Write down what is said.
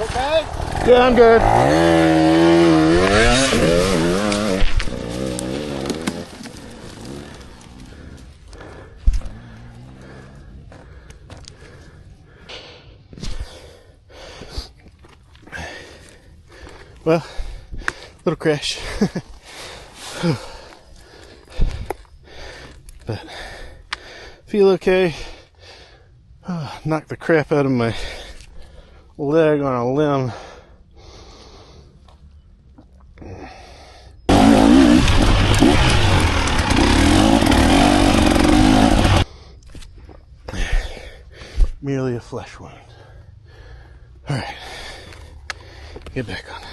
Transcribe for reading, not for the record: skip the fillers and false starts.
You okay? Yeah, I'm good. Well, little crash. But feel okay. Knocked the crap out of my leg on a limb. Merely a flesh wound. Alright, get back on.